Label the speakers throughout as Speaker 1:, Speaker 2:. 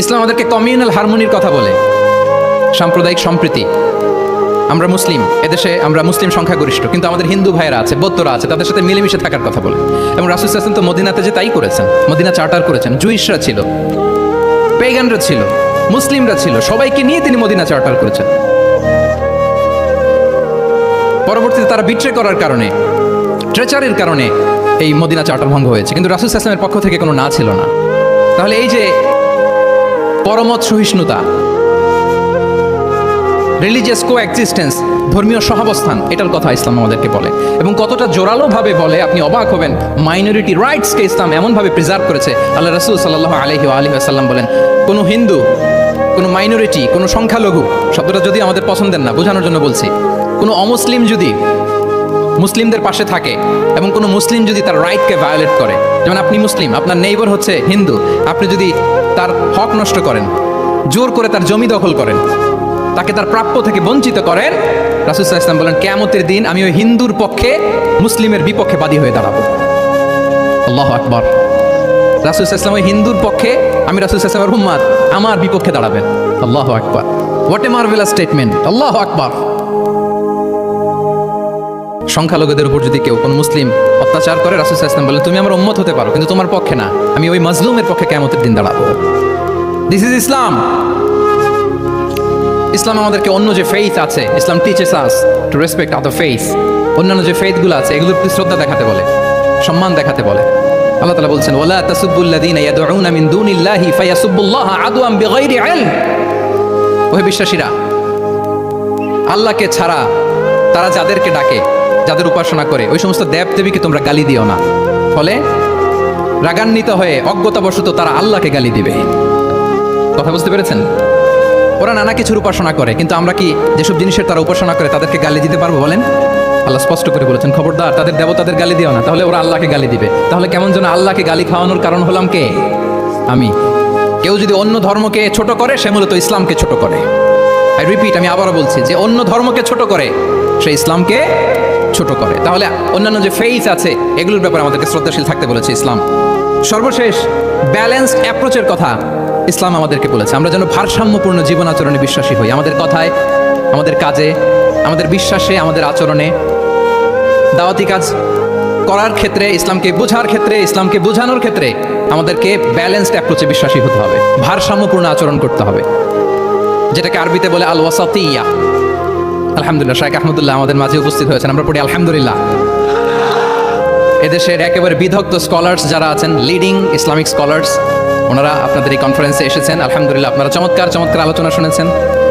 Speaker 1: ইসলাম আমাদেরকে কমিউনাল হারমোনির কথা বলে, সাম্প্রদায়িক সম্প্রীতি। আমরা মুসলিম, এদেশে আমরা মুসলিম সংখ্যাগরিষ্ঠ, কিন্তু আমাদের হিন্দু ভাইয়েরা আছে, বৌদ্ধরা আছে, তাদের সাথে মিলেমিশে থাকার কথা বলে। এবং রাসূল সাল্লাল্লাহু আলাইহি ওয়াসাল্লাম তো মদিনাতে যে তাই করেছেন, মদিনা চার্টার করেছেন। জুইশরা ছিল, পেগানরা ছিল, মুসলিমরা ছিল, সবাইকে নিয়ে তিনি মদিনা চার্টার করেছেন। পরবর্তীতে তারা বিট্রে করার কারণে, ট্রেচারের কারণে এই মদিনা চার্টার ভঙ্গ হয়েছে, কিন্তু রাসূল সাল্লাল্লাহু আলাইহি ওয়াসাল্লামের পক্ষ থেকে কোনো না ছিল না। তাহলে এই যে পরমত সহিষ্ণুতা, রিলিজিয়াস কো এক্সিস্টেন্স, ধর্মীয় সহাবস্থান, এটার কথা ইসলাম আমাদেরকে বলে। এবং কতটা জোরালোভাবে বলে আপনি অবাক হবেন। মাইনরিটি রাইটসকে ইসলাম এমনভাবে প্রিজার্ভ করেছে। আল্লাহ রাসূল সাল্লাল্লাহু আলাইহি ওয়া সাল্লাম বলেন, কোনো হিন্দু, কোনো মাইনরিটি, কোনো সংখ্যালঘু, শব্দটা যদি আমাদের পছন্দের না, বোঝানোর জন্য বলছি, কোনো অমুসলিম যদি মুসলিমদের পাশে থাকে এবং কোনো মুসলিম যদি তার রাইটকে ভায়োলেট করে, যেমন আপনি মুসলিম, আপনার নেইবার হচ্ছে হিন্দু, আপনি যদি তার হক নষ্ট করেন, জোর করে তার জমি দখল করেন, তাকে তার প্রাপ্য থেকে বঞ্চিত করেন, রাসূল সাল্লাল্লাহু আলাইহি ওয়াসাল্লাম বলেন কিয়ামতের দিন আমি ওই হিন্দুর পক্ষে মুসলিমের বিপক্ষে বাদী হয়ে দাঁড়াবো। আল্লাহু আকবার। রাসূল সাল্লাল্লাহু আলাইহি ওয়াসাল্লাম ওই হিন্দুর পক্ষে, আমি রাসূল সাল্লাল্লাহু আলাইহি ওয়াসাল্লামের উম্মত, আমার বিপক্ষে দাঁড়াবেন। আল্লাহু আকবার। What a marvellous statement. আল্লাহু আকবার। সংখ্যালঘুদের উপর যদি কেউ কোনো মুসলিম অত্যাচার করে, রাসূল সাল্লাল্লাহু আলাইহি ওয়াসাল্লাম বলেন তুমি আমার উম্মত হতে পারো, কিন্তু তোমার পক্ষে না, আমি ওই মাজলুমের পক্ষে কিয়ামতের দিন দাঁড়াবো। দিস ইজ ইসলাম। ইসলাম আমাদেরকে অন্য যে ফেইথ আছে, Islam teaches us to respect other faith. অন্যান্য যে ফেইথগুলো আছে এগুলোর প্রতি শ্রদ্ধা দেখাতে বলে, সম্মান দেখাতে বলে। আল্লাহ তাআলা বলছেন ওয়ালা তাসুব্বুল্লাযীনা ইয়াদউনা মিন দুনিল্লাহি ফায়াসুব্বুল্লাহা আদওয়ান বিগাইরি ইলম। ওহে বিশ্বাসীরা, আল্লাহকে ছাড়া তারা যাদেরকে ডাকে, যাদের উপাসনা করে, ওই সমস্ত দেবদেবীকে তোমরা গালি দিও না। ফলে রাগান্বিত হয়ে অজ্ঞতাবশত তারা আল্লাহকে গালি দিবে। কথা বুঝতে পেরেছেন? ওরা নানা কিছুর উপাসনা করে, কিন্তু আমরা কি যেসব জিনিসের তারা উপাসনা করে তাদেরকে গালি দিতে পারবো বলেন? আল্লাহ স্পষ্ট করে বলেছেন খবরদার তাদের দেবতাদের গালি দিও না, তাহলে ওরা আল্লাহকে গালি দিবে। তাহলে কেমন যেন আল্লাহকে গালি খাওয়ানোর কারণ হলাম কে? আমি। কেউ যদি অন্য ধর্মকে ছোট করে, সে মূলত ইসলামকে ছোট করে। আই রিপিট, আমি আবারও বলছি, যে অন্য ধর্মকে ছোট করে সে ইসলামকে ছোট করে। তাহলে অন্যান্য যে ফেইথ আছে এগুলোর ব্যাপারে আমাদেরকে শ্রদ্ধাশীল থাকতে বলেছে ইসলাম। সর্বশেষ ব্যালেন্সড অ্যাপ্রোচের কথা ইসলাম আমাদেরকে বলেছে। আমরা যেন ভারসাম্যপূর্ণ জীবন আচরণে বিশ্বাসী হই। আমাদের কথায়, আমাদের কাজে, আমাদের বিশ্বাসে, আমাদের আচরণে, দাওয়াতি কাজ করার ক্ষেত্রে, ইসলামকে বোঝার ক্ষেত্রে, ইসলামকে বোঝানোর ক্ষেত্রে আমাদেরকে ব্যালেন্সড অ্যাপ্রোচে বিশ্বাসী হতে হবে, ভারসাম্যপূর্ণ আচরণ করতে হবে, যেটাকে আরবিতে বলে আল ওয়াসাতিয়া। আলহামদুলিল্লাহ, শাইখ আহমদুল্লাহ আমাদের মাঝে উপস্থিত হয়েছেন, আমরা পড়ি আলহামদুলিল্লাহ। এদেশের একেবারে বিদগ্ধ স্কলার্স যারা আছেন, লিডিং ইসলামিক স্কলার্স, ওনারা আপনাদের এই কনফারেন্সে এসেছেন। আলহামদুলিল্লাহ, আপনারা চমৎকার চমৎকার আলোচনা শুনেছেন।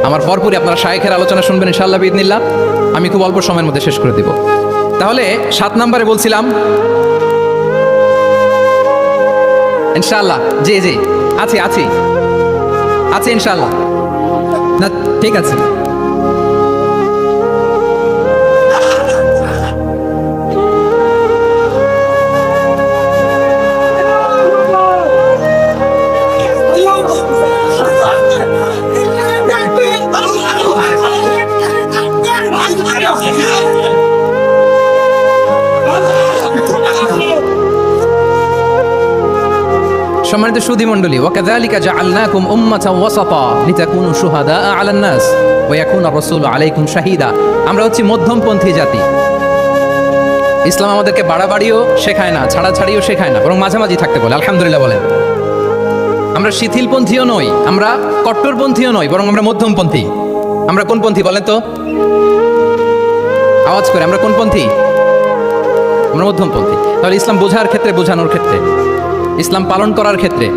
Speaker 1: আমার পরপরই আপনারা শাইখের আলোচনা শুনবেন ইনশাআল্লাহ বিইذনিল্লাহ। আমি খুব অল্প সময়ের মধ্যে শেষ করে দিব। তাহলে 7 নম্বরে বলছিলাম ইনশাআল্লাহ। জি জি, আছি আছি আছি ইনশাআল্লাহ। না ঠিক আছে। সম্মানিত সুধী মণ্ডলী, ওয়াকাযালিকা জাআলনাকুম উম্মাতান ওয়াসাতা লিতাকুনু শুহাদা আলান নাস ওয়া ইয়াকুনা রাসূলু আলাইকুম শাহীদা। আমরা হচ্ছি মধ্যমপন্থী জাতি। ইসলাম আমাদেরকে বাড়াবাড়িও শেখায় না, ছাড়াছাড়িও শেখায় না, বরং মাঝামাঝি থাকতে বলে। আলহামদুলিল্লাহ বলেন। আমরা শিথিলপন্থীও নই, আমরা কট্টরপন্থীও নই, বরং আমরা মধ্যমপন্থী। আমরা কোন পন্থী বলেন তো? আওয়াজ করে, আমরা কোন পন্থী? আমরা মধ্যমপন্থী। তাহলে ইসলাম বোঝার ক্ষেত্রে, বোঝানোর ক্ষেত্রে, ইসলাম পালন করার ক্ষেত্রে,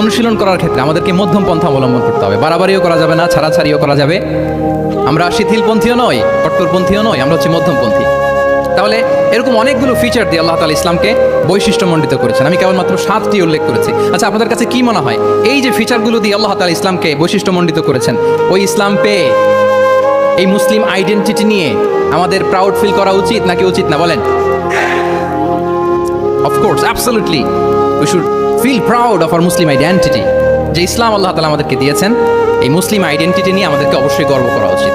Speaker 1: অনুশীলন করার ক্ষেত্রে আমাদেরকে মধ্যম পন্থা অবলম্বন করতে হবে। বাড়াবাড়িও করা যাবে না, ছাড়াছাড়িও করা যাবে। আমরা শিথিলপন্থীও নই, কট্টরপন্থীও নই, আমরা হচ্ছে মধ্যমপন্থী। তাহলে এরকম অনেকগুলো ফিচার দিয়ে আল্লাহ তাআলা ইসলামকে বৈশিষ্ট্যমণ্ডিত করেছেন। আমি কেবলমাত্র 7টি উল্লেখ করেছি। আচ্ছা, আপনাদের কাছে কি মনে হয় এই যে ফিচারগুলো দিয়ে আল্লাহ তাআলা ইসলামকে বৈশিষ্ট্যমণ্ডিত করেছেন, ওই ইসলাম পেয়ে এই মুসলিম আইডেন্টিটি নিয়ে আমাদের প্রাউড ফিল করা উচিত নাকি উচিত না বলেন? Of course, absolutely, we should feel proud of our Muslim identity. যে ইসলাম আল্লাহ তাআলা আমাদেরকে দিয়েছেন, এই মুসলিম আইডেন্টিটি নিয়ে আমাদেরকে অবশ্যই গর্ব করা উচিত।